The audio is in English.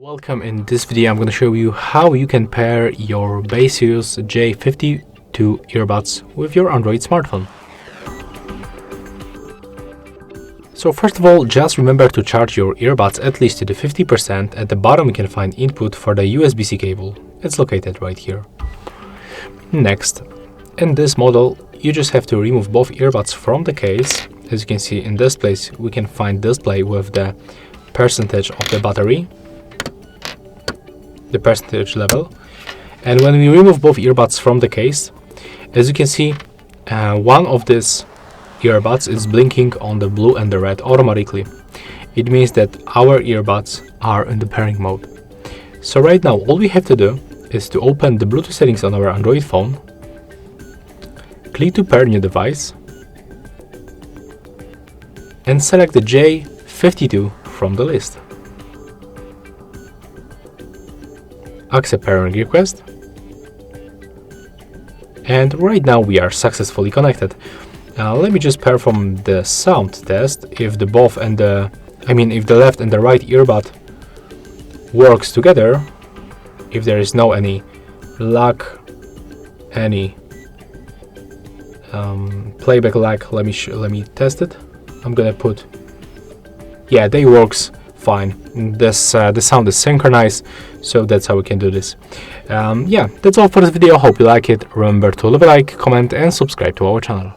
Welcome. In this video I'm going to show you how you can pair your Baseus J52 earbuds with your Android smartphone. So first of all, just remember to charge your earbuds at least to the 50%. At the bottom you can find input for the USB-C cable. It's located right here. Next, in this model you just have to remove both earbuds from the case. As you can see in this place we can find display with the percentage of the battery, the percentage level, and when we remove both earbuds from the case, as you can see, one of these earbuds is blinking on the blue and the red automatically. It means that our earbuds are in the pairing mode. So right now all we have to do is to open the Bluetooth settings on our Android phone, click to pair new device, and select the J52 from the list. Accept pairing request, and right now we are successfully connected. Let me just perform the sound test. If the if the left and the right earbud works together, if there is no any lag, any playback lag, let me test it. I'm gonna put, yeah, they works fine. The sound is synchronized, so that's how we can do this. Yeah, that's all for this video. Hope you like it. Remember to leave a like, comment and subscribe to our channel.